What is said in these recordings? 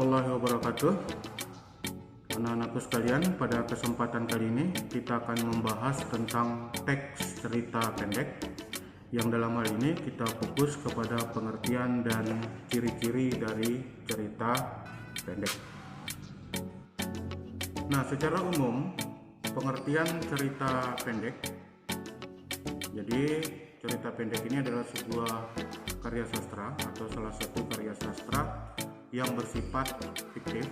warahmatullahi wabarakatuh. Anak-anakku sekalian, pada kesempatan kali ini kita akan membahas tentang teks cerita pendek, yang dalam hal ini kita fokus kepada pengertian dan ciri-ciri dari cerita pendek. Nah, secara umum pengertian cerita pendek, jadi cerita pendek ini adalah sebuah karya sastra atau salah satu karya sastra yang bersifat fiktif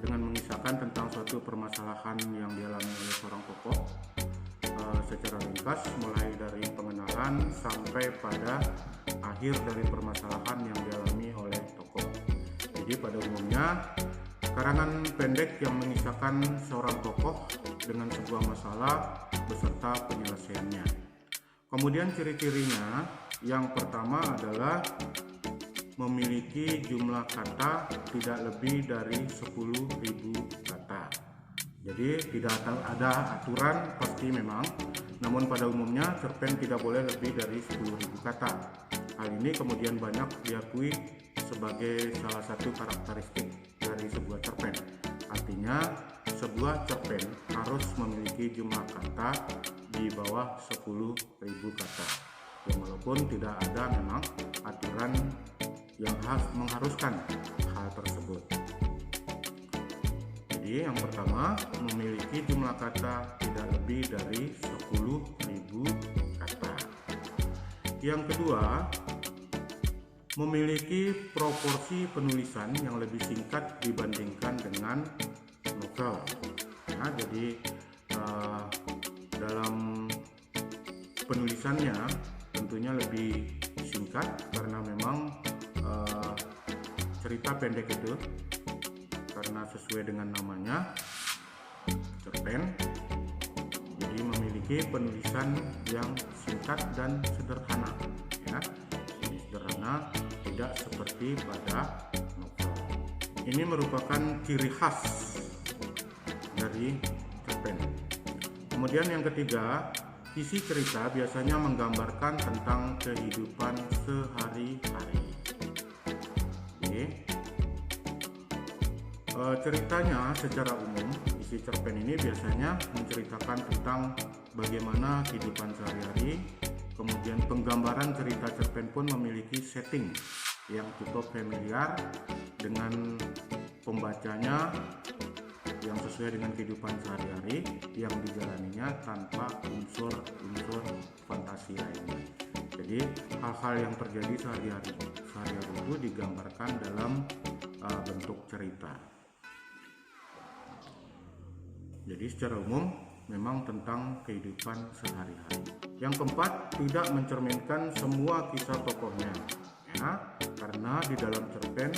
dengan mengisahkan tentang suatu permasalahan yang dialami oleh seorang tokoh secara ringkas, mulai dari pengenalan sampai pada akhir dari permasalahan yang dialami oleh tokoh. Jadi pada umumnya karangan pendek yang mengisahkan seorang tokoh dengan sebuah masalah beserta penyelesaiannya. Kemudian ciri-cirinya, yang pertama adalah memiliki jumlah kata tidak lebih dari 10.000 kata. Jadi tidak ada aturan pasti memang, namun pada umumnya cerpen tidak boleh lebih dari 10.000 kata. Hal ini kemudian banyak diakui sebagai salah satu karakteristik dari sebuah cerpen. Artinya sebuah cerpen harus memiliki jumlah kata di bawah 10.000 kata. Ya, walaupun tidak ada memang aturan yang mengharuskan hal tersebut. Jadi yang pertama, memiliki jumlah kata tidak lebih dari 10.000 kata. Yang kedua, memiliki proporsi penulisan yang lebih singkat dibandingkan dengan novel. Nah, jadi dalam penulisannya tentunya lebih singkat karena memang cerita pendek itu, karena sesuai dengan namanya cerpen, jadi memiliki penulisan yang singkat dan sederhana, ya. Jadi sederhana, tidak seperti pada novel. Ini merupakan ciri khas dari cerpen. Kemudian yang ketiga, isi cerita biasanya menggambarkan tentang kehidupan sehari-hari. Ceritanya secara umum, isi cerpen ini biasanya menceritakan tentang bagaimana kehidupan sehari-hari. Kemudian penggambaran cerita cerpen pun memiliki setting yang cukup familiar dengan pembacanya, yang sesuai dengan kehidupan sehari-hari yang dijalaninya tanpa unsur-unsur fantasi lainnya. Jadi hal-hal yang terjadi sehari-hari itu digambarkan dalam bentuk cerita. Jadi secara umum memang tentang kehidupan sehari-hari. Yang keempat, tidak mencerminkan semua kisah tokohnya, ya, karena di dalam cerpen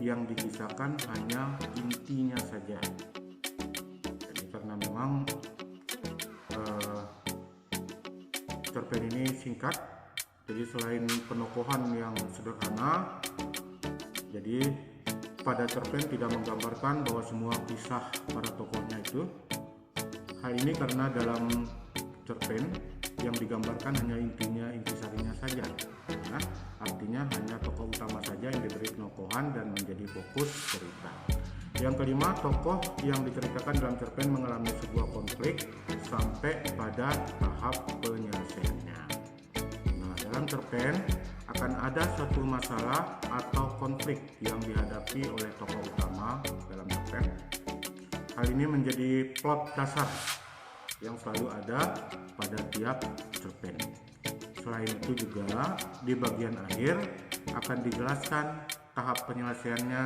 yang dikisahkan hanya intinya saja. Jadi karena memang cerpen ini singkat, jadi selain penokohan yang sederhana, jadi pada cerpen tidak menggambarkan bahwa semua kisah para tokohnya itu. Hal ini karena dalam cerpen yang digambarkan hanya intisarinya saja, ya. Artinya hanya tokoh utama saja yang diberi penokohan dan menjadi fokus cerita. Yang kelima, tokoh yang diceritakan dalam cerpen mengalami sebuah konflik sampai pada tahap penyelesaiannya. Nah, dalam cerpen akan ada suatu masalah atau konflik yang dihadapi oleh tokoh utama dalam cerpen. Hal ini menjadi plot dasar yang selalu ada pada tiap cerpen. Selain itu juga di bagian akhir akan dijelaskan tahap penyelesaiannya,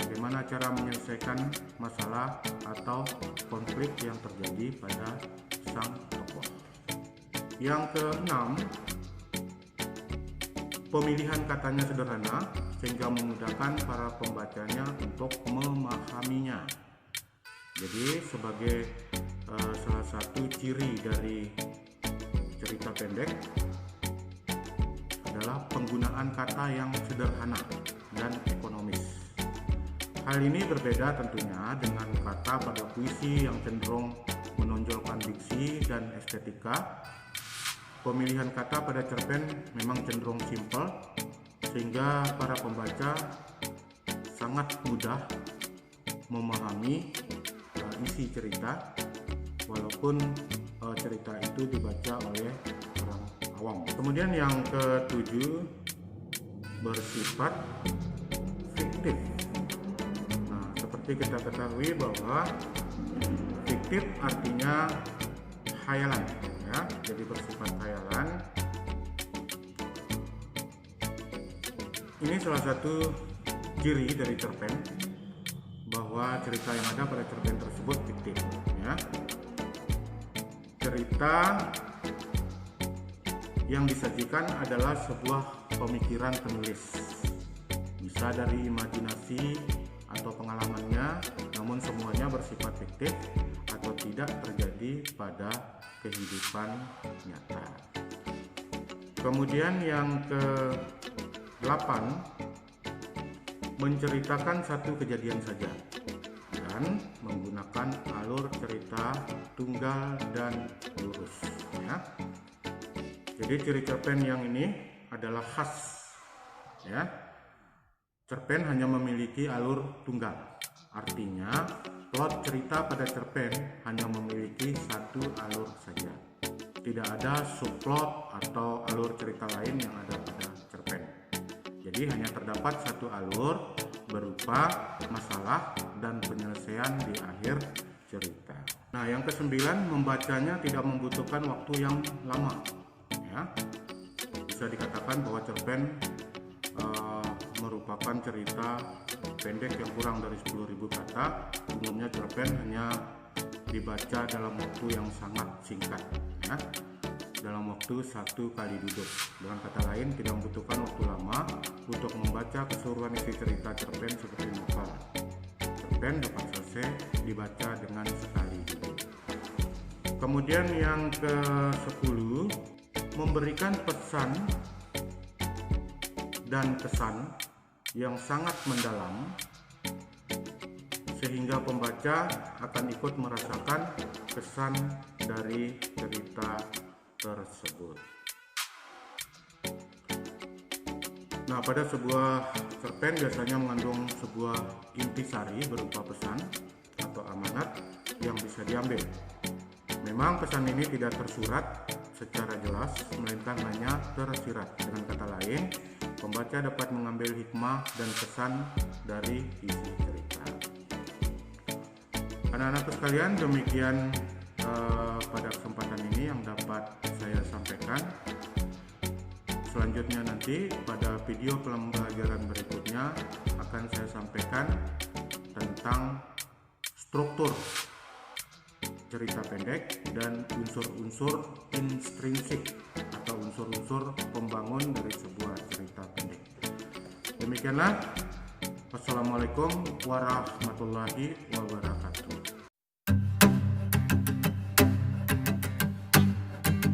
bagaimana cara menyelesaikan masalah atau konflik yang terjadi pada sang tokoh. Yang keenam, pemilihan katanya sederhana sehingga memudahkan para pembacanya untuk memahaminya. Jadi sebagai salah satu ciri dari cerita pendek adalah penggunaan kata yang sederhana dan ekonomis. Hal ini berbeda tentunya dengan kata pada puisi yang cenderung menonjolkan diksi dan estetika. Pemilihan kata pada cerpen memang cenderung simpel, sehingga para pembaca sangat mudah memahami isi cerita, walaupun cerita itu dibaca oleh orang awam. Kemudian yang ketujuh, bersifat fiktif. Nah, seperti kita ketahui bahwa fiktif artinya khayalan, ya. Jadi bersifat khayalan. Ini salah satu ciri dari cerpen, bahwa cerita yang ada pada cerpen tersebut fiktif, ya. Cerita yang disajikan adalah sebuah pemikiran penulis, bisa dari imajinasi atau pengalamannya, namun semuanya bersifat fiktif atau tidak terjadi pada kehidupan nyata. Kemudian yang ke-8, menceritakan satu kejadian saja dan menggunakan alur cerita tunggal dan lurus, ya. Jadi ciri cerpen yang ini adalah khas, ya. Cerpen hanya memiliki alur tunggal, artinya plot cerita pada cerpen hanya memiliki satu alur saja. Tidak ada subplot atau alur cerita lain yang ada pada cerpen. Jadi hanya terdapat satu alur berupa masalah dan penyelesaian di akhir cerita. Nah, yang ke-9, membacanya tidak membutuhkan waktu yang lama, ya. Bisa dikatakan bahwa cerpen merupakan cerita pendek yang kurang dari 10.000 kata. Umumnya cerpen hanya dibaca dalam waktu yang sangat singkat, ya, dalam waktu 1 kali duduk. Dengan kata lain, tidak membutuhkan waktu lama untuk membaca keseluruhan isi cerita cerpen seperti novel. Cerpen dapat selesai dibaca dengan sekali duduk. Kemudian yang ke-10, memberikan pesan dan kesan yang sangat mendalam sehingga pembaca akan ikut merasakan kesan dari cerita tersebut. Nah, pada sebuah cerpen biasanya mengandung sebuah intisari berupa pesan atau amanat yang bisa diambil. Memang pesan ini tidak tersurat secara jelas, melainkan hanya tersirat. Dengan kata lain, pembaca dapat mengambil hikmah dan kesan dari isi cerita. Anak-anakku sekalian, demikian pada kesempatan ini yang dapat saya sampaikan. Selanjutnya nanti pada video pembelajaran berikutnya akan saya sampaikan tentang struktur cerita pendek dan unsur-unsur intrinsik atau unsur-unsur pembangun dari sebuah cerita pendek. Demikianlah. Wassalamualaikum warahmatullahi wabarakatuh.